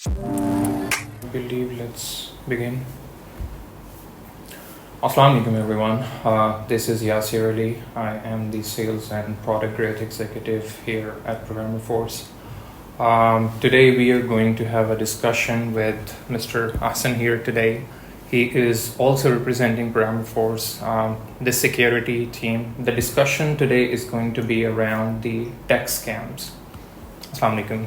Believe let's begin. Assalamu alaikum everyone. This is Yasir Ali. I am the sales and product growth executive here at Programmer Force. Today we are going to have a discussion with Mr. Hassan here today. He is also representing Programmer Force, the security team. The discussion today is going to be around the tech scams. Assalamu alaikum.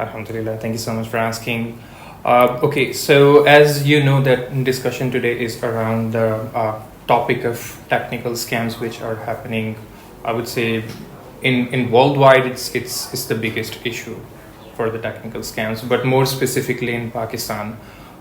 Alhamdulillah. Thank you so much for asking. Okay, so as you know, that discussion today is around the topic of technical scams which are happening. I would say in worldwide, it's the biggest issue for the technical scams, but more specifically in Pakistan.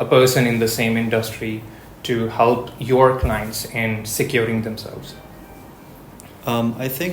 a person in the same industry to help your clients in securing themselves? I think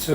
So,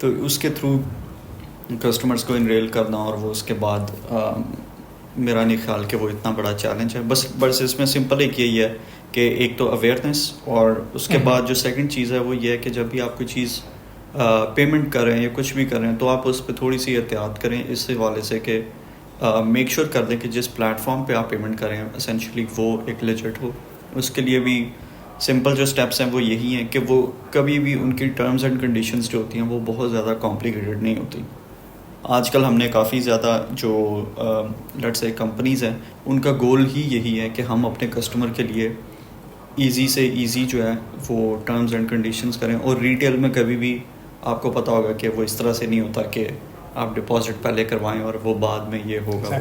تو اس کے through customers کو unreal کرنا اور وہ اس کے بعد میرا نہیں خیال کہ وہ اتنا بڑا چیلنج ہے. بس اس میں سمپل ایک یہی ہے کہ ایک تو اویئرنیس, اور اس کے بعد جو سیکنڈ چیز ہے وہ یہ ہے کہ جب بھی آپ کوئی چیز پیمنٹ کر رہے ہیں یا کچھ بھی کر رہے ہیں تو آپ اس پہ تھوڑی سی احتیاط کریں اس حوالے سے کہ میک شیور کر دیں کہ جس پلیٹ فارم پہ آپ پیمنٹ کریں اسینشلی وہ ایک لیجٹ ہو. اس کے لیے بھی سمپل جو اسٹیپس ہیں وہ یہی ہیں کہ وہ کبھی بھی ان کی ٹرمز اینڈ کنڈیشنز جو ہوتی ہیں وہ بہت زیادہ کمپلیکیٹڈ نہیں ہوتی. آج کل ہم نے کافی زیادہ جو لیٹس سے کمپنیز ہیں ان کا گول ہی یہی ہے کہ ہم اپنے کسٹمر کے لیے ایزی سے ایزی جو ہے وہ ٹرمز اینڈ کنڈیشنز کریں. اور ریٹیل میں کبھی بھی آپ کو پتہ ہوگا کہ وہ اس طرح سے نہیں ہوتا کہ آپ ڈپازٹ پہلے کروائیں اور وہ بعد میں یہ ہوگا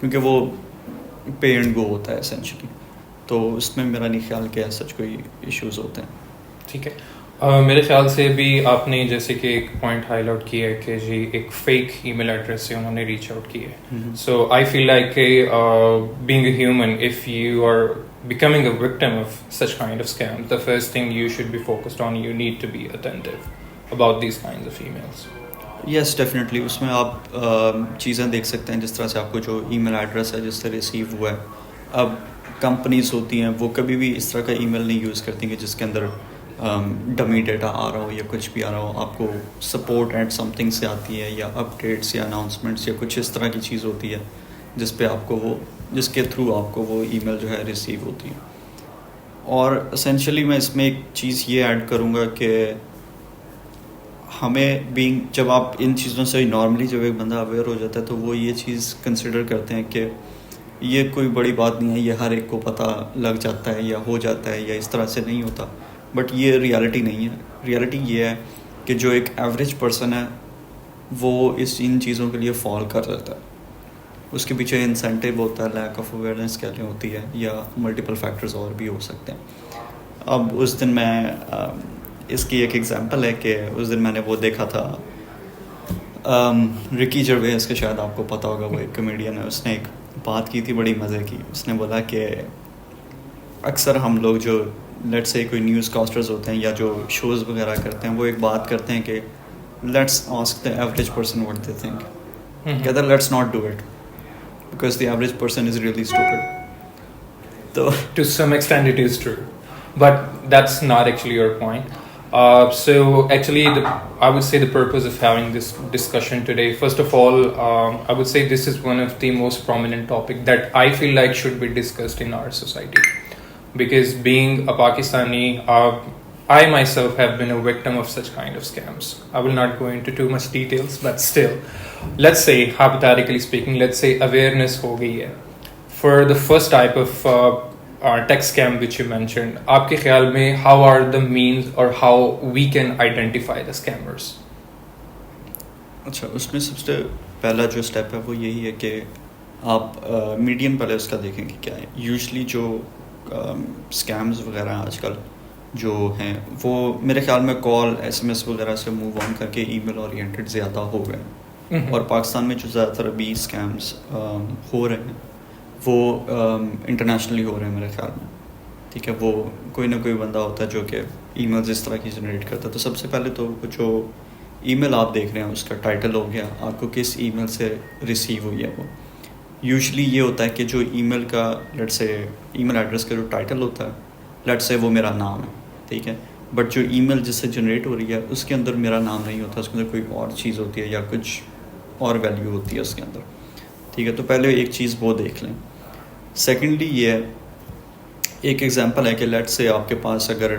کیونکہ وہ پے اینڈ گو ہوتا ہے اسینشلی. تو اس میں میرا نہیں خیال کہ سچ کوئی ایشوز ہوتے ہیں. ٹھیک ہے, میرے خیال سے بھی آپ نے جیسے کہ ایک پوائنٹ ہائی لائٹ کیا ہے کہ جی ایک فیک ای میل ایڈریس سے انہوں نے ریچ آؤٹ کی ہے. سو آئی فیل لائک کہ being a human if you are becoming a victim of such kind of scam, the first thing you should be focused on, you need to be attentive about these kinds of emails. Yes definitely. اس میں آپ چیزیں دیکھ سکتے ہیں جس طرح سے آپ کو جو ای میل ایڈریس ہے جس سے ریسیو ہوا ہے. اب کمپنیز ہوتی ہیں وہ کبھی بھی اس طرح کا ای میل نہیں یوز کرتی کہ جس کے اندر ڈمی ڈیٹا آ رہا ہو یا کچھ بھی آ رہا ہو. آپ کو سپورٹ اینڈ سم تھنگ سے آتی ہے یا اپڈیٹس یا اناؤنسمنٹس یا کچھ اس طرح کی چیز ہوتی ہے جس پہ آپ کو وہ جس کے تھرو آپ کو وہ ای میل جو ہے ریسیو ہوتی ہے. اور اسینشلی میں اس میں ایک چیز یہ ایڈ کروں گا کہ ہمیں جب آپ ان چیزوں سے نارملی جب ایک بندہ اویئر ہو جاتا ہے تو وہ یہ چیز کنسیڈر کرتے ہیں کہ یہ کوئی بڑی بات نہیں ہے, یہ ہر ایک کو پتہ لگ جاتا ہے یا ہو جاتا ہے یا اس طرح سے نہیں ہوتا. بٹ یہ ریالٹی نہیں ہے. ریالٹی یہ ہے کہ جو ایک ایوریج پرسن ہے وہ ان چیزوں کے لیے فال کر جاتا ہے. اس کے پیچھے انسینٹیو ہوتا ہے, لیک آف اویئرنیس کیا ہوتی ہے, یا ملٹیپل فیکٹرز اور بھی ہو سکتے ہیں. اب اس دن میں اس کی ایک ایگزامپل ہے کہ اس دن میں نے وہ دیکھا تھا رکی جرویس کے, شاید آپ کو پتہ ہوگا, وہ ایک کمیڈین ہے. اس نے ایک بات کی تھی بڑی مزے کی. اس نے بولا کہ اکثر ہم لوگ جو لیٹ سے کوئی نیوز کاسٹرز ہوتے ہیں یا جو شوز وغیرہ کرتے ہیں وہ ایک بات کرتے ہیں کہ let's ask the average person what they think. کہتا ہے let's not do it because the average person is really stupid. So to some extent it is true, but that's not actually your point. So actually I would say the purpose of having this discussion today, first of all, I would say this is one of the most prominent topic that I feel like should be discussed in our society, because being a Pakistani, I myself have been a victim of such kind of scams. I will not go into too much details, but still, let's say, hypothetically speaking, let's say awareness ho gayi hai for the first type of tech scam which you mentioned. Aap ke khayal mein how are the means or how we can identify the scammers? اچھا, اس میں سب سے پہلا جو step ہے وہ یہی ہے کہ آپ میڈیم پہلے اس کا دیکھیں کہ کیا ہے. یوزلی جو اسکیمز وغیرہ ہیں آج کل جو ہیں وہ میرے خیال میں کال ایس ایم ایس وغیرہ سے موو آن کر کے ای میل اورینٹڈ زیادہ ہو گئے. اور پاکستان میں جو زیادہ تر ابھی اسکیمز ہو رہے ہیں وہ انٹرنیشنلی ہو رہے ہیں میرے خیال میں. ٹھیک ہے, وہ کوئی نہ کوئی بندہ ہوتا ہے جو کہ ای میلز اس طرح کی جنریٹ کرتا ہے. تو سب سے پہلے تو جو ای میل آپ دیکھ رہے ہیں اس کا ٹائٹل ہو گیا, آپ کو کس ای میل سے ریسیو ہوئی ہے. وہ یوزلی یہ ہوتا ہے کہ جو ای میل کا لیٹ سے ای میل ایڈریس کا جو ٹائٹل ہوتا ہے لیٹ سے وہ میرا نام ہے. ٹھیک ہے, بٹ جو ای میل جس سے جنریٹ ہو رہی ہے اس کے اندر میرا نام نہیں ہوتا, اس کے اندر کوئی اور چیز ہوتی ہے یا کچھ اور ویلیو ہوتی ہے اس کے اندر. ٹھیک ہے, تو پہلے ایک چیز وہ دیکھ لیں. سیکنڈلی یہ ہے, ایک ایگزامپل ہے کہ لیٹ سے آپ کے پاس اگر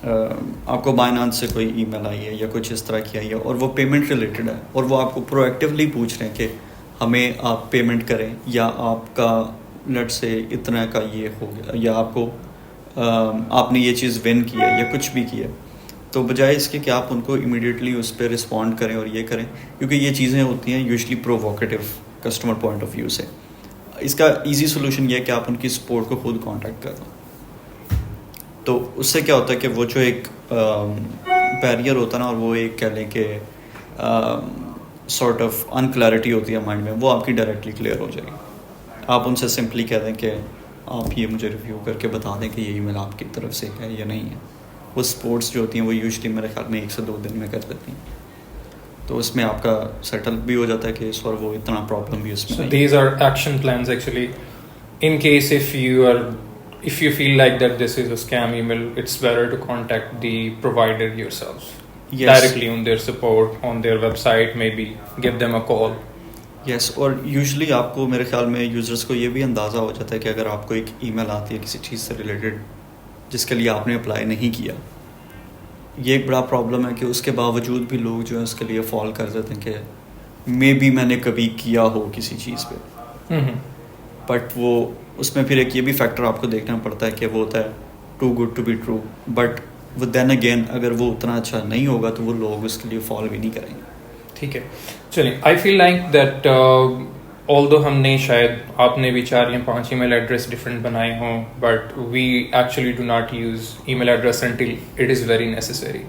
آپ کو بائنانس سے کوئی ای میل آئی ہے یا کچھ اس طرح کی آئی ہے اور وہ پیمنٹ ریلیٹڈ ہے اور وہ آپ کو پرو ایکٹیولی پوچھ رہے ہیں کہ ہمیں آپ پیمنٹ کریں یا آپ کا لیٹ سے اتنا کا یہ ہو گیا یا آپ کو آپ نے یہ چیز ون کی ہے یا کچھ بھی کیا ہے, تو بجائے اس کے کہ آپ ان کو امیڈیٹلی اس پہ رسپونڈ کریں اور یہ کریں, کیونکہ یہ چیزیں ہوتی ہیں usually provocative customer point of view سے. اس کا ایزی سولوشن یہ ہے کہ آپ ان کی سپورٹ کو خود کانٹیکٹ کر دیں. تو اس سے کیا ہوتا ہے کہ وہ جو ایک بیریئر ہوتا ہے نا, اور وہ ایک کہہ لیں کہ سارٹ آف ان کلیئرٹی ہوتی ہے مائنڈ میں, وہ آپ کی ڈائریکٹلی کلیئر ہو جائے گی. آپ ان سے سمپلی کہہ دیں کہ آپ یہ مجھے ریویو کر کے بتا دیں کہ یہ ای میل آپ کی طرف سے ہے یا نہیں ہے. وہ سپورٹس جو ہوتی ہیں وہ یوزلی میرے خیال میں 1 سے 2 دن میں کر دیتی ہیں, تو اس میں آپ کا سیٹل بھی ہو جاتا ہے کیس, اور وہ اتنا پرابلم بھی اس میں. So these are action plans actually. In case if you feel like that this is a scam email, it's better to contact the provider yourself. Yes. Directly on their support, on their website, maybe give them a call. یس, اور usually آپ کو میرے خیال میں users کو یہ بھی اندازہ ہو جاتا ہے کہ اگر آپ کو ایک ای میل آتی ہے کسی چیز سے ریلیٹڈ جس کے لیے آپ نے اپلائی نہیں کیا, یہ ایک بڑا پرابلم ہے کہ اس کے باوجود بھی لوگ جو ہے اس کے لیے فال کر دیتے ہیں کہ مے بی میں نے کبھی کیا ہو کسی چیز پہ, بٹ وہ اس میں پھر ایک یہ بھی فیکٹر آپ کو دیکھنا پڑتا ہے کہ وہ ہوتا ہے too good to be true, but وہ دین اگین اگر وہ اتنا اچھا نہیں ہوگا تو وہ لوگ اس کے لیے فال بھی نہیں کریں گے. ٹھیک ہے, چلیں. آئی فیل لائک دیٹ آل دو ہم نے شاید آپ نے بھی 4 یا 5 ای میل ایڈریس ڈفرینٹ بنائے ہوں, but we actually do not use email address until it is very necessary.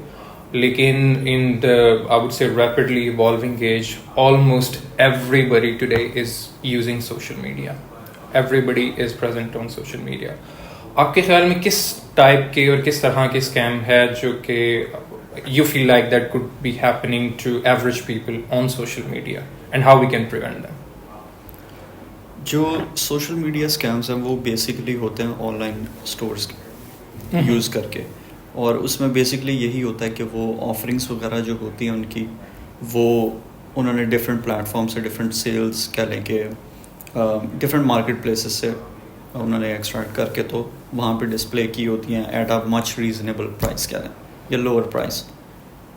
لیکن in the I would say rapidly evolving age, almost everybody today is using social media. Everybody is present on social media. آپ کے خیال میں کس type کے اور کس طرح کے اسکیم ہے جو کہ you feel like that could be happening to average people on social media, and how we can prevent them? جو سوشل میڈیا اسکیمس ہیں وہ بیسیکلی ہوتے ہیں آن لائن اسٹورس یوز کر کے, اور اس میں بیسکلی یہی ہوتا ہے کہ وہ آفرنگس وغیرہ جو ہوتی ہیں ان کی, وہ انہوں نے ڈفرینٹ پلیٹفارم سے ڈفرینٹ سیلس کہہ لیں کہ ڈفرینٹ مارکیٹ پلیسز سے انہوں نے ایکسٹریکٹ کر کے تو وہاں پہ ڈسپلے کی ہوتی ہیں at a much reasonable price کہہ لیں یا لوور پرائس,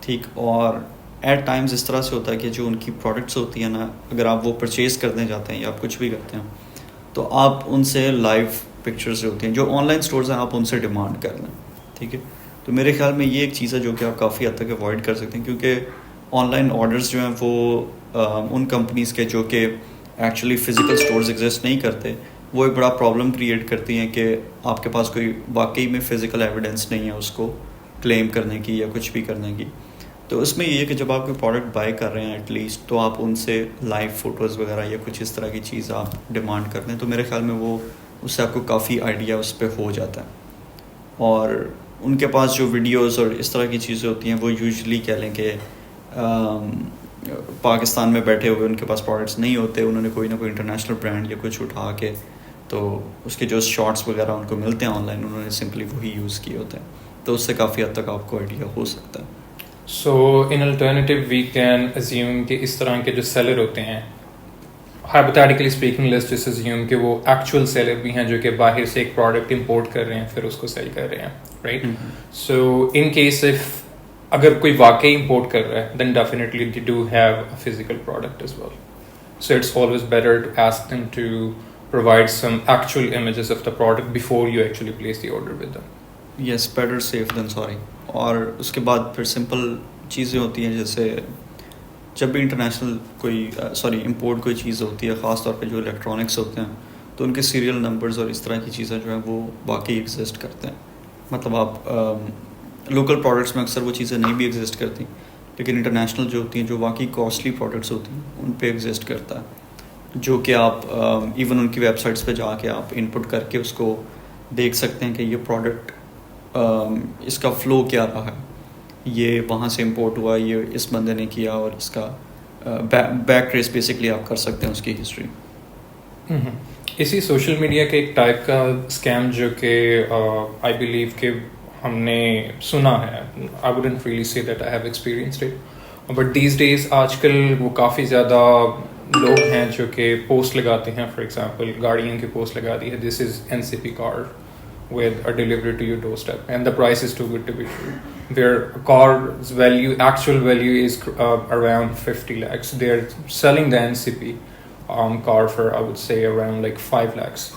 ٹھیک. اور ایٹ ٹائمز اس طرح سے ہوتا ہے کہ جو ان کی پروڈکٹس ہوتی ہیں نا, اگر آپ وہ پرچیز کرنے جاتے ہیں یا آپ کچھ بھی کرتے ہیں تو آپ ان سے لائیو پکچرز جو ہوتی ہیں, جو آن لائن اسٹورز ہیں آپ ان سے ڈیمانڈ کر لیں, ٹھیک ہے. تو میرے خیال میں یہ ایک چیز ہے جو کہ آپ کافی حد تک اوائڈ کر سکتے ہیں, کیونکہ آن لائن آرڈرز جو ہیں وہ ان کمپنیز کے جو کہ ایکچولی فزیکل اسٹورز ایگزسٹ نہیں کرتے, وہ ایک بڑا پرابلم کریٹ کرتی ہیں کہ آپ کے پاس کوئی واقعی میں فزیکل ایویڈنس نہیں ہے اس کو کلیم کرنے کی یا کچھ بھی کرنے کی. تو اس میں یہ ہے کہ جب آپ کوئی پروڈکٹ بائی کر رہے ہیں ایٹ لیسٹ, تو آپ ان سے لائیو فوٹوز وغیرہ یا کچھ اس طرح کی چیز آپ ڈیمانڈ کرتے ہیں, تو میرے خیال میں وہ اس سے آپ کو کافی آئیڈیا اس پہ ہو جاتا ہے. اور ان کے پاس جو ویڈیوز اور اس طرح کی چیزیں ہوتی ہیں وہ یوزلی کہہ لیں کہ پاکستان میں بیٹھے ہوئے ان کے پاس پروڈکٹس نہیں ہوتے, انہوں نے کوئی نہ کوئی انٹرنیشنل برانڈ یا کچھ اٹھا کے تو اس کے جو شارٹس وغیرہ ان کو ملتے ہیں آن لائن, انہوں نے سمپلی وہی یوز کیے ہوتے ہیں, تو اس سے کافی حد تک آپ کو آئیڈیا ہو سکتا ہے. سو ان الٹرنیٹیو وی کین ازیوم کہ اس طرح کے جو سیلر ہوتے ہیں, hypothetically speaking let's just assume کہ وہ ایکچوئل سیلر بھی ہیں جو کہ باہر سے ایک پروڈکٹ امپورٹ کر رہے ہیں پھر اس کو سیل کر رہے ہیں, right. So in case of اگر کوئی واقعی امپورٹ کر رہا ہے then definitely they do have a physical product as well. So it's always better to ask them to provide some actual images of the product before you actually place the order with them. Yes, better safe than sorry. اور اس کے بعد پھر simple چیزیں ہوتی ہیں, جیسے جب بھی انٹرنیشنل کوئی امپورٹ کوئی چیز ہوتی ہے, خاص طور پہ جو الیکٹرانکس ہوتے ہیں, تو ان کے سیریل نمبرز اور اس طرح کی چیزیں جو ہیں وہ واقعی ایگزسٹ کرتے ہیں. مطلب آپ لوکل پروڈکٹس میں اکثر وہ چیزیں نہیں بھی ایگزسٹ کرتی, لیکن انٹرنیشنل جو ہوتی ہیں جو واقعی کاسٹلی پروڈکٹس ہوتی ہیں ان پہ ایگزسٹ کرتا ہے, جو کہ آپ ایون ان کی ویب سائٹس پہ جا کے آپ ان پٹ کر کے اس کو دیکھ سکتے ہیں کہ یہ پروڈکٹ اس کا فلو کیا رہا ہے, یہ وہاں سے امپورٹ ہوا, یہ اس بندے نے کیا, اور اس کا بیک ٹریس بیسکلی آپ کر سکتے ہیں اس کی ہسٹری. اسی سوشل میڈیا کے ایک ٹائپ کا اسکیم جو کہ آئی بلیو کہ ہم نے سنا ہے, I wouldn't really say that I have experienced it, but these days آج کل وہ کافی زیادہ لوگ ہیں جو کہ پوسٹ لگاتے ہیں. فار ایگزامپل گاڑیوں کی پوسٹ لگا دی ہے, دس از NCP car with a delivery to your doorstep and the price is too good to be true, where a car's actual value is around 50 lakhs. They're selling the NCP car for I would say around like 5 lakhs.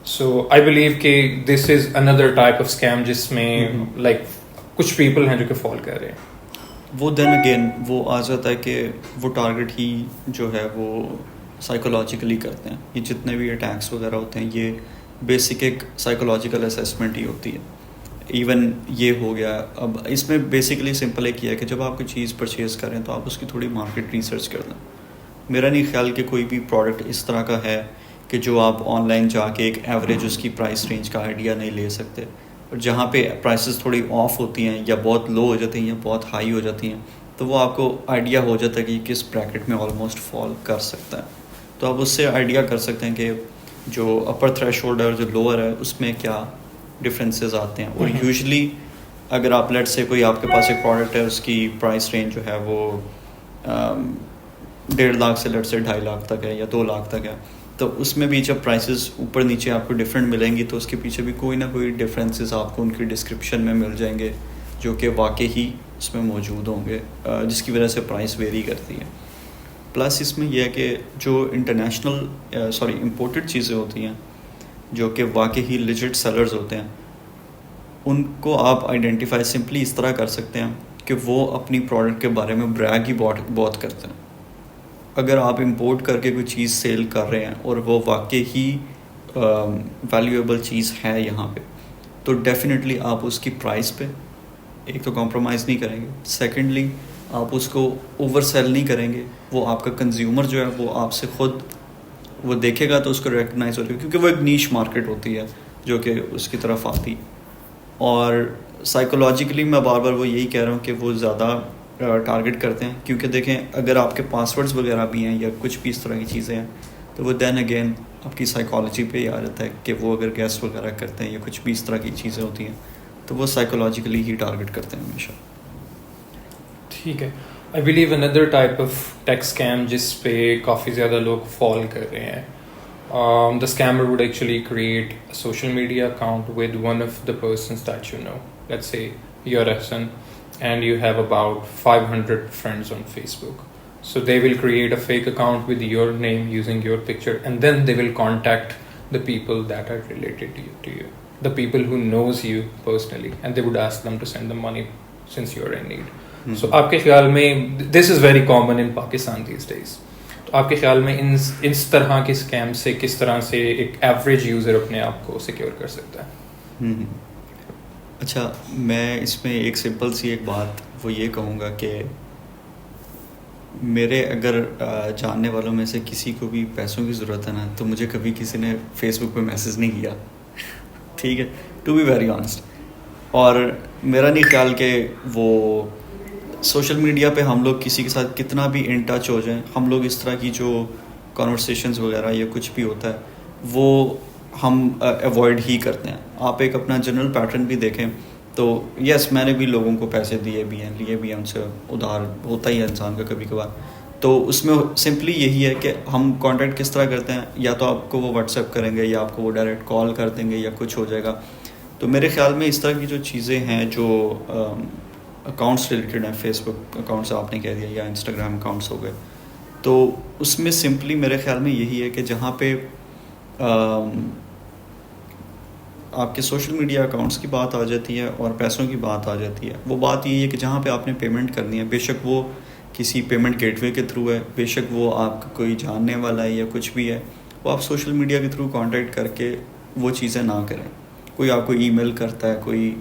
So I believe کہ this is another type of scam جس میں like کچھ people ہیں جو کہ fall کر رہے ہیں. وہ دین اگین وہ آ جاتا ہے کہ وہ ٹارگٹ ہی جو ہے وہ سائیکولوجیکلی کرتے ہیں. یہ جتنے بھی اٹیکس وغیرہ ہوتے ہیں یہ بیسک ایک سائیکولوجیکل اسیسمنٹ ہی ہوتی ہے. ایون یہ ہو گیا, اب اس میں بیسکلی سمپل ایک ہے کہ جب آپ کوئی چیز پرچیز کریں تو آپ اس کی تھوڑی مارکیٹ ریسرچ کر دیں. میرا نہیں خیال کہ کوئی بھی پروڈکٹ اس طرح کا ہے کہ جو آپ آن لائن جا کے ایک ایوریج اس کی پرائس رینج کا آئیڈیا نہیں لے سکتے. جہاں پہ پرائسز تھوڑی آف ہوتی ہیں یا بہت لو ہو جاتی ہیں یا بہت ہائی ہو جاتی ہیں, تو وہ آپ کو آئیڈیا ہو جاتا ہے کہ کس بریکٹ میں آلموسٹ فال کر سکتا ہے. تو آپ اس سے آئیڈیا کر سکتے ہیں کہ جو اپر تھریش ہولڈ ہے اور جو لوور ہے اس میں کیا ڈفرینسز آتے ہیں. اور یوزلی اگر آپ لیٹ سے کوئی آپ کے پاس ایک پروڈکٹ ہے, اس کی پرائس رینج جو ہے وہ 1.5 لاکھ سے لیٹ سے 2.5 لاکھ تک ہے یا 2 لاکھ تک ہے, تو اس میں بھی جب پرائسز اوپر نیچے آپ کو ڈفرینٹ ملیں گی تو اس کے پیچھے بھی کوئی نہ کوئی ڈفرینسز آپ کو ان کی ڈسکرپشن میں مل جائیں گے جو کہ واقعی ہی اس میں موجود ہوں گے, جس کی وجہ سے پرائس ویری کرتی ہے. پلس اس میں یہ ہے کہ جو انٹرنیشنل امپورٹڈ چیزیں ہوتی ہیں جو کہ واقعی ہی لیجٹ سیلرز ہوتے ہیں, ان کو آپ آئیڈینٹیفائی سمپلی اس طرح کر سکتے ہیں کہ وہ اپنی پروڈکٹ کے بارے میں بریگ ہی بہت کرتے ہیں. اگر آپ امپورٹ کر کے کوئی چیز سیل کر رہے ہیں اور وہ واقعی ہی ویلیویبل چیز ہے یہاں پہ, تو ڈیفینیٹلی آپ اس کی پرائس پہ ایک تو کمپرومائز نہیں کریں گے, سیکنڈلی آپ اس کو اوور سیل نہیں کریں گے. وہ آپ کا کنزیومر جو ہے وہ آپ سے خود وہ دیکھے گا تو اس کو ریکگنائز ہو جائے گا, کیونکہ وہ ایک نیش مارکیٹ ہوتی ہے جو کہ اس کی طرف آتی. اور سائیکولوجیکلی میں بار بار وہ یہی کہہ رہا ہوں کہ وہ زیادہ ٹارگٹ کرتے ہیں, کیونکہ دیکھیں اگر آپ کے پاسورڈز وغیرہ بھی ہیں یا کچھ بھی اس طرح کی چیزیں ہیں تو وہ دین اگین آپ کی سائیکالوجی پہ ہی آ جاتا ہے کہ وہ اگر گیس وغیرہ کرتے ہیں یا کچھ بھی اس طرح کی چیزیں ہوتی ہیں تو وہ سائیکولوجیکلی ہی ٹارگٹ کرتے ہیں ہمیشہ. ٹھیک ہے. I believe another type of take scheme جس پہ کافی زیادہ لوگ فال کر رہے ہیں, the scammer would actually create a social media account with one of the persons that you know. Let's say you're Ahsan and you have about 500 friends on Facebook. So they will create a fake account with your name using your picture, and then they will contact the people that are related to you, the people who knows you personally, and they would ask them to send them money since you're in need. So آپ کے خیال میں this is very common in Pakistan these days. تو آپ کے خیال میں اس طرح کے اسکیم سے کس طرح سے ایک ایوریج یوزر اپنے آپ کو سیکیور کر سکتا ہے؟ اچھا, میں اس میں ایک سمپل سی ایک بات وہ یہ کہوں گا کہ میرے اگر جاننے والوں میں سے کسی کو بھی پیسوں کی ضرورت ہے نا, تو مجھے کبھی کسی نے فیس بک پہ میسج نہیں کیا, ٹھیک ہے, ٹو بی ویری آنیسٹ. اور میرا نہیں خیال کہ وہ سوشل میڈیا پہ ہم لوگ کسی کے ساتھ کتنا بھی ان ٹچ ہو جائیں, ہم لوگ اس طرح کی جو کانورسیشنز وغیرہ یا کچھ بھی ہوتا ہے وہ ہم ایوائڈ ہی کرتے ہیں. آپ ایک اپنا جنرل پیٹرن بھی دیکھیں تو یس, میں نے بھی لوگوں کو پیسے دیے بھی ہیں, لیے بھی ہیں, ان سے ادھار ہوتا ہی ہے انسان کا کبھی کبھار. تو اس میں سمپلی یہی ہے کہ ہم کانٹیکٹ کس طرح کرتے ہیں, یا تو آپ کو وہ واٹس ایپ کریں گے یا آپ کو وہ ڈائریکٹ کال کر دیں گے یا کچھ ہو جائے گا. تو میرے خیال میں اس طرح کی جو چیزیں ہیں جو اکاؤنٹس ریلیٹڈ ہیں, فیس بک اکاؤنٹس آپ نے کہہ دیا یا انسٹاگرام اکاؤنٹس ہو گئے, تو اس میں سمپلی میرے خیال میں یہی ہے کہ جہاں پہ آپ کے سوشل میڈیا اکاؤنٹس کی بات آ جاتی ہے اور پیسوں کی بات آ جاتی ہے, وہ بات یہی ہے کہ جہاں پہ آپ نے پیمنٹ کرنی ہے, بے شک وہ کسی پیمنٹ گیٹ وے کے تھرو ہے, بے شک وہ آپ کا کوئی جاننے والا ہے یا کچھ بھی ہے, وہ آپ سوشل میڈیا کے تھرو کانٹیکٹ کر کے وہ چیزیں نہ کریں. کوئی آپ کو ای میل کرتا ہے, کوئی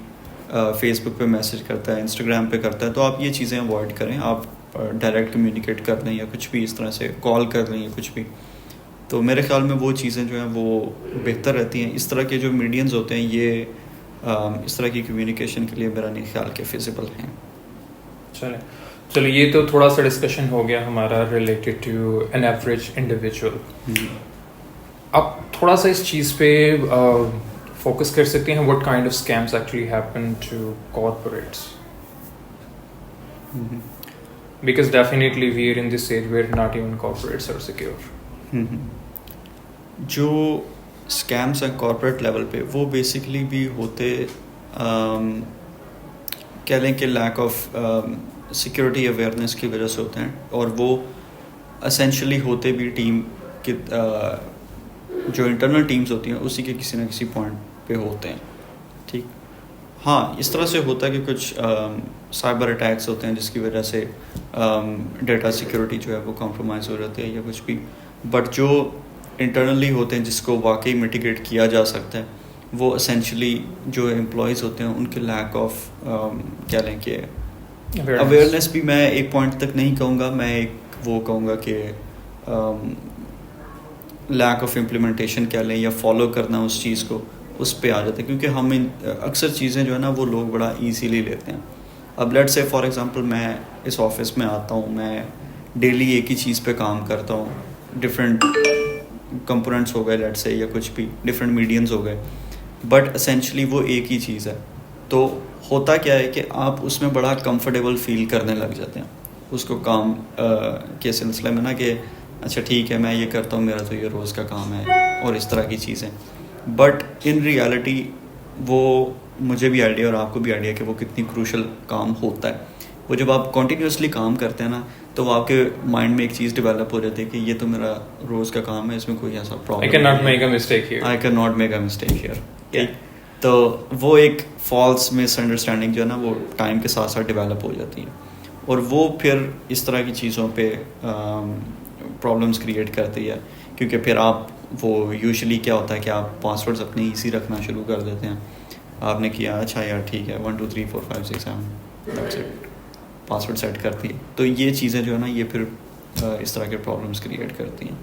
فیس بک پہ میسج کرتا ہے, انسٹاگرام پہ کرتا ہے, تو آپ یہ چیزیں اوائڈ کریں. آپ ڈائریکٹ کمیونیکیٹ کر لیں یا کچھ بھی اس طرح سے کال کر لیں یا کچھ بھی. تو میرے خیال میں وہ چیزیں جو ہیں وہ بہتر رہتی ہیں. اس طرح کے جو میڈینز ہوتے ہیں یہ اس طرح کی کمیونیکیشن کے لیے میرا نہیں خیال کہ فیزیبل ہیں. چلو یہ تو تھوڑا سا ڈسکشن ہو گیا ہمارا related to an average individual. اب تھوڑا سا اس چیز پہ فوکس کر سکتے ہیں, what kind of scams actually happen to corporates? Because definitely we are in this age where not even corporates are secure. جو اسکیمس ہیں کارپوریٹ لیول پہ وہ بیسکلی بھی ہوتے کہہ لیں کہ لیک آف سیکورٹی اویئرنیس کی وجہ سے ہوتے ہیں, اور وہ اسینشلی ہوتے بھی ٹیم کے جو انٹرنل ٹیمز ہوتی ہیں اسی کے کسی نہ کسی پوائنٹ پہ ہوتے ہیں. ٹھیک, ہاں اس طرح سے ہوتا ہے کہ کچھ سائبر اٹیکس ہوتے ہیں جس کی وجہ سے ڈیٹا سیکورٹی جو ہے وہ کمپرومائز ہو جاتی ہے یا کچھ بھی, بٹ جو انٹرنلی ہوتے ہیں جس کو واقعی میٹیگیٹ کیا جا سکتا ہے وہ اسینشلی جو امپلائیز ہوتے ہیں ان کے لیک آف کیا لیں کہ اویئرنیس بھی میں ایک پوائنٹ تک نہیں کہوں گا, میں ایک وہ کہوں گا کہ لیک آف امپلیمنٹیشن کہہ لیں یا فالو کرنا اس چیز کو, اس پہ آ جاتے ہیں, کیونکہ ہم اکثر چیزیں جو ہے نا وہ لوگ بڑا ایزیلی لیتے ہیں. اب لیٹ سے فار ایگزامپل میں اس آفس میں آتا ہوں, میں ڈیلی ایک ہی چیز پہ کام کرتا ہوں, ڈفرینٹ کمپوننٹس ہو گئے لیٹ سے یا کچھ بھی ڈفرینٹ میڈینز ہو گئے, بٹ اسینشلی وہ ایک ہی چیز ہے. تو ہوتا کیا ہے کہ آپ اس میں بڑا کمفرٹیبل فیل کرنے لگ جاتے ہیں اس کو کام کے سلسلے میں نا, کہ اچھا ٹھیک ہے میں یہ کرتا ہوں, میرا تو یہ روز کا کام ہے اور اس طرح کی چیزیں. بٹ ان ریالٹی وہ مجھے بھی آئیڈیا اور آپ کو بھی آئیڈیا کہ وہ کتنی کروشل کام ہوتا ہے. وہ جب آپ کنٹینیوسلی کام کرتے ہیں نا تو وہ آپ کے مائنڈ میں ایک چیز ڈیولپ ہو جاتی ہے کہ یہ تو میرا روز کا کام ہے, اس میں کوئی ایسا problem I cannot make a mistake here. I cannot make a mistake here. تو وہ ایک فالس مس انڈرسٹینڈنگ جو ہے نا وہ ٹائم کے ساتھ ساتھ ڈیولپ ہو جاتی ہے, اور وہ پھر اس طرح کی چیزوں پہ پرابلمس کریٹ کرتی ہے. کیونکہ پھر آپ وہ یوزلی کیا ہوتا ہے کہ آپ پاسورڈز اپنے ایزی رکھنا شروع کر دیتے ہیں. آپ نے کیا اچھا یار ٹھیک ہے 1 2 3 4 5 6 7 پاسورڈ سیٹ کرتی ہے. تو یہ چیزیں جو ہے نا یہ پھر اس طرح کے پرابلمس کریٹ کرتی ہیں.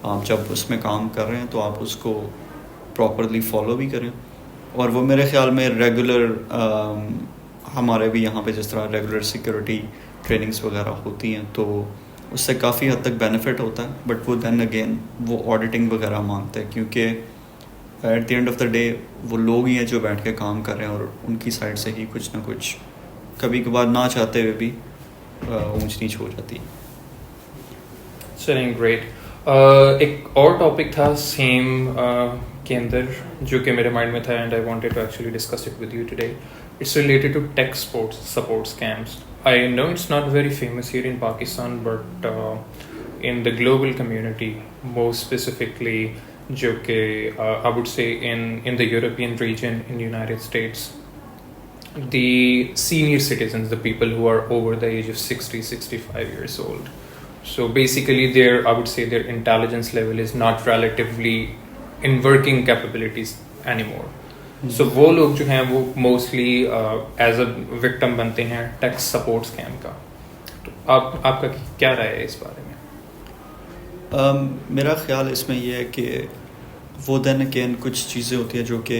آپ جب اس میں کام کر رہے ہیں تو آپ اس کو پراپرلی فالو بھی کریں. اور وہ میرے خیال میں ریگولر ہمارے بھی یہاں پہ جس طرح ریگولر سیکورٹی ٹریننگس وغیرہ ہوتی ہیں تو اس سے کافی حد تک بینیفٹ ہوتا ہے. بٹ وہ دین اگین وہ آڈیٹنگ وغیرہ مانگتے ہیں, کیونکہ at the end of the day وہ لوگ ہی ہیں جو بیٹھ کے کام کر رہے ہیں, اور ان کی سائڈ سے ہی کچھ نہ کچھ کبھی کبھار نہ چاہتے ہوئے بھی اونچ نیچ ہو جاتی ہے. چلیں گریٹ. ایک اور ٹاپک تھا سیم کے اندر جو کہ میرے مائنڈ میں تھا, and I wanted to actually discuss it with you today. It's related to tech support scams. I know it's not very famous here in Pakistan, but in the global community, more specifically, jo ke I would say in the European region, in the United States, the senior citizens, the people who are over the age of 60, 65 years old. So basically, I would say their intelligence level is not relatively in working capabilities anymore. سو وہ لوگ جو ہیں وہ mostly as a victim بنتے ہیں tax support scheme کا. تو آپ کا کیا رائے ہے اس بارے میں؟ میرا خیال اس میں یہ ہے کہ وہ دین اگین کچھ چیزیں ہوتی ہیں جو کہ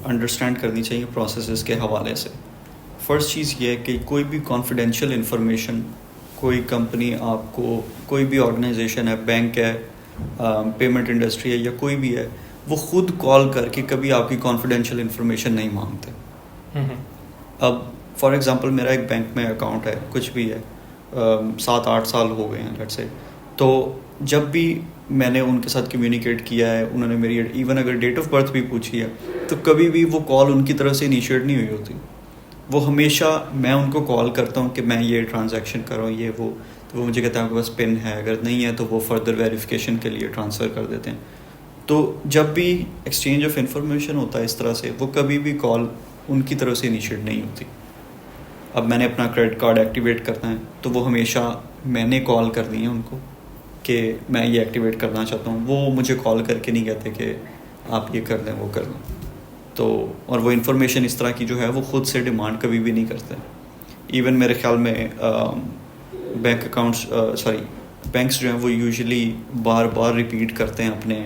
انڈرسٹینڈ کرنی چاہیے پروسیسز کے حوالے سے. فرسٹ چیز یہ ہے کہ کوئی بھی کانفیڈینشیل انفارمیشن کوئی کمپنی آپ کو, کوئی بھی آرگنائزیشن ہے, بینک ہے, پیمنٹ انڈسٹری ہے یا کوئی بھی ہے, وہ خود کال کر کے کبھی آپ کی کانفیڈینشیل انفارمیشن نہیں مانگتے. اب فار ایگزامپل میرا ایک بینک میں اکاؤنٹ ہے, کچھ بھی ہے, 7-8 سال ہو گئے ہیں لیٹ سے. تو جب بھی میں نے ان کے ساتھ کمیونیکیٹ کیا ہے, انہوں نے میری ایون اگر ڈیٹ آف برتھ بھی پوچھی ہے, تو کبھی بھی وہ کال ان کی طرف سے انیشیٹ نہیں ہوئی ہوتی. وہ ہمیشہ میں ان کو کال کرتا ہوں کہ میں یہ ٹرانزیکشن کر رہا ہوں یہ وہ, تو وہ مجھے کہتے ہیں آپ کے پاس پن ہے, اگر نہیں ہے تو وہ فردر ویریفیکیشن کے لیے ٹرانسفر کر دیتے ہیں. تو جب بھی ایکسچینج آف انفارمیشن ہوتا ہے اس طرح سے, وہ کبھی بھی کال ان کی طرف سے انیشیٹ نہیں ہوتی. اب میں نے اپنا کریڈٹ کارڈ ایکٹیویٹ کرنا ہے تو وہ ہمیشہ میں نے کال کرنی ہے ان کو کہ میں یہ ایکٹیویٹ کرنا چاہتا ہوں. وہ مجھے کال کر کے نہیں کہتے کہ آپ یہ کر دیں وہ کر دیں. تو اور وہ انفارمیشن اس طرح کی جو ہے وہ خود سے ڈیمانڈ کبھی بھی نہیں کرتے. ایون میرے خیال میں بینک اکاؤنٹس بینکس جو ہیں وہ یوزلی بار بار ریپیٹ کرتے ہیں اپنے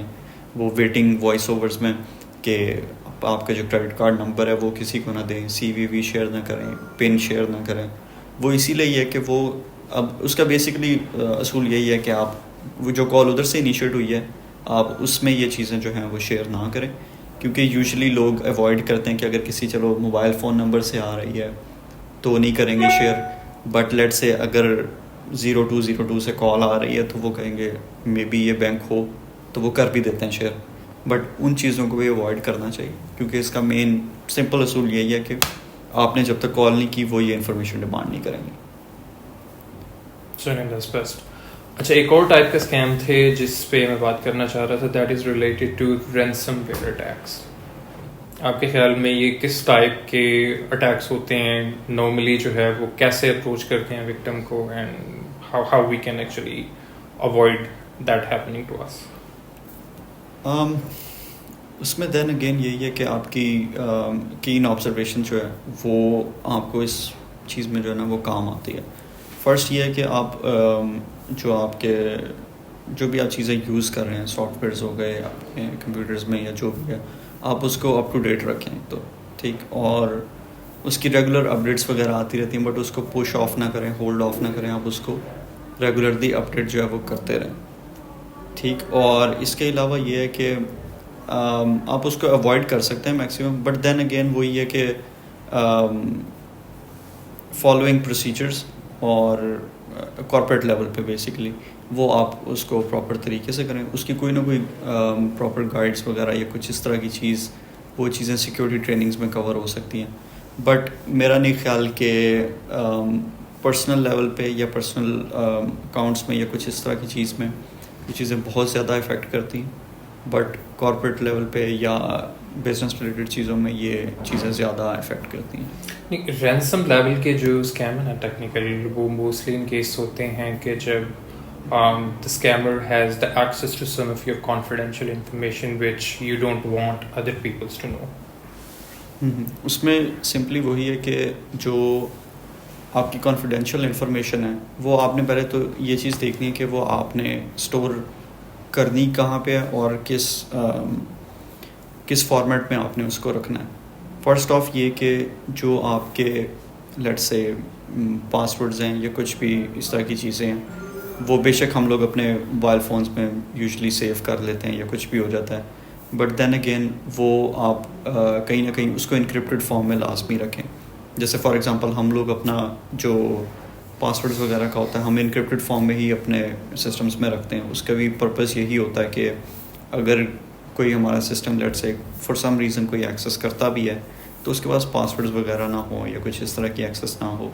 وہ ویٹنگ وائس اوورز میں کہ آپ کا جو کریڈٹ کارڈ نمبر ہے وہ کسی کو نہ دیں, سی وی وی شیئر نہ کریں, پن شیئر نہ کریں. وہ اسی لیے ہے کہ وہ اب اس کا بیسکلی اصول یہی ہے کہ آپ وہ جو کال ادھر سے انیشیٹ ہوئی ہے آپ اس میں یہ چیزیں جو ہیں وہ شیئر نہ کریں. کیونکہ یوزلی لوگ ایوائڈ کرتے ہیں کہ اگر کسی چلو موبائل فون نمبر سے آ رہی ہے تو نہیں کریں گے شیئر, بٹ لیٹ سے اگر 0202 سے کال آ رہی ہے تو وہ کہیں گے مے بی یہ بینک ہو, تو وہ کر بھی دیتے ہیں شیئر. بٹ ان چیزوں کو بھی اوائڈ کرنا چاہیے, کیونکہ اس کا مین سمپل اصول یہی ہے کہ آپ نے جب تک کال نہیں کی وہ یہ انفارمیشن ڈیمانڈ نہیں کریں گے. اچھا, ایک اور ٹائپ کا اسکیم تھے جس پہ میں بات کرنا چاہ رہا تھا, that is related to ransomware attacks. آپ کے خیال میں یہ کس ٹائپ کے اٹیکس ہوتے ہیں نارملی, جو ہے وہ کیسے اپروچ کرتے ہیں وکٹم کو, and how we can actually avoid that happening to us? اس میں دین اگین یہی ہے کہ آپ کی کین آبزرویشن جو ہے وہ آپ کو اس چیز میں جو ہے نا وہ کام آتی ہے. فرسٹ یہ ہے کہ آپ جو آپ کے جو بھی آپ چیزیں یوز کر رہے ہیں, سافٹ ویئرز ہو گئے اپنے کمپیوٹرز میں یا جو بھی ہے, آپ اس کو اپ ٹو ڈیٹ رکھیں تو ٹھیک, اور اس کی ریگولر اپڈیٹس وغیرہ آتی رہتی ہیں, بٹ اس کو پش آف نہ کریں, ہولڈ آف نہ کریں, آپ اس کو ریگولرلی اپڈیٹ جو ہے وہ کرتے رہیں ٹھیک. اور اس کے علاوہ یہ ہے کہ آپ اس کو اوائڈ کر سکتے ہیں میکسیمم, بٹ دین اگین وہی ہے کہ فالوئنگ پروسیجرز اور کارپوریٹ لیول پہ بیسکلی وہ آپ اس کو پراپر طریقے سے کریں, اس کی کوئی نہ کوئی پراپر گائیڈس وغیرہ یا کچھ اس طرح کی چیز, وہ چیزیں سیکیورٹی ٹریننگز میں کور ہو سکتی ہیں. بٹ میرا نہیں خیال کہ پرسنل لیول پہ یا پرسنل اکاؤنٹس میں یا کچھ اس طرح کی چیز میں یہ چیزیں بہت زیادہ افیکٹ کرتی ہیں, بٹ کارپوریٹ لیول پہ یا بزنس ریلیٹڈ چیزوں میں یہ چیزیں زیادہ افیکٹ کرتی ہیں. رینسم لیول کے جو اسکیم ہیں نا ٹیکنیکلی وہ موسٹلی ان کیس ہوتے ہیں کہ جب the scammer has the access to some of your confidential information which you don't want other people to know. اس میں سمپلی وہی ہے کہ جو آپ کی کانفیڈینشیل انفارمیشن ہے وہ آپ نے پہلے تو یہ چیز دیکھنی ہے کہ وہ آپ نے اسٹور کرنی کہاں پہ ہے اور کس فارمیٹ میں آپ نے اس کو رکھنا ہے. فرسٹ آف یہ کہ جو آپ کے لیٹ سے پاسورڈز ہیں یا کچھ بھی اس طرح کی چیزیں ہیں وہ بے شک ہم لوگ اپنے موبائل فونز میں یوزلی سیو کر لیتے ہیں یا کچھ بھی ہو جاتا ہے, بٹ دین اگین وہ آپ کہیں نہ کہیں اس کو انکرپٹڈ فارم میں لازمی رکھیں. جیسے فار ایگزامپل ہم لوگ اپنا جو پاسورڈز وغیرہ کا ہوتا ہے ہم انکرپٹڈ فارم میں ہی اپنے سسٹمز میں رکھتے ہیں. اس کا بھی پرپز یہی ہوتا ہے کہ اگر کوئی ہمارا سسٹم لیٹ سے فار سم ریزن کوئی ایکسیس کرتا بھی ہے تو اس کے پاس پاسورڈز وغیرہ نہ ہوں یا کچھ اس طرح کی ایکسیس نہ ہو,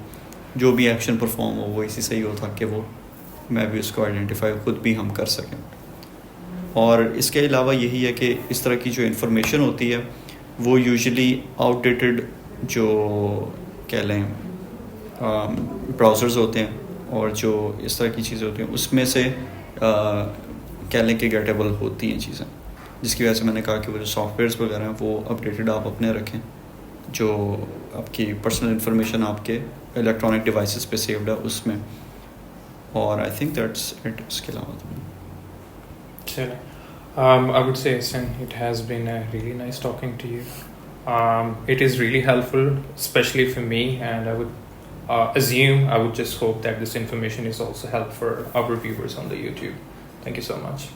جو بھی ایکشن پرفارم ہو وہ اسی سے ہی ہوتا کہ وہ میں بھی اس کو آئیڈینٹیفائی خود بھی ہم کر سکیں. اور اس کے علاوہ یہی ہے کہ اس طرح کی جو انفارمیشن ہوتی ہے وہ یوزلی آؤٹ ڈیٹڈ جو کہہ لیں براؤزرز ہوتے ہیں اور جو اس طرح کی چیزیں ہوتی ہیں اس میں سے کہہ لیں کہ گیٹیبل ہوتی ہیں چیزیں, جس کی وجہ سے میں نے کہا کہ وہ جو سافٹ ویئرس وغیرہ ہیں وہ اپڈیٹڈ آپ اپنے رکھیں, جو آپ کی پرسنل انفارمیشن آپ کے الیکٹرانک ڈیوائسز پہ سیوڈ ہے اس میں. اور آئی تھنک دیٹس اٹ. اس کے علاوہ I would say, Ehsan, it has been really nice talking to you. It is really helpful, especially for me, and I would just hope that this information is also helpful for our viewers on the YouTube. Thank you so much.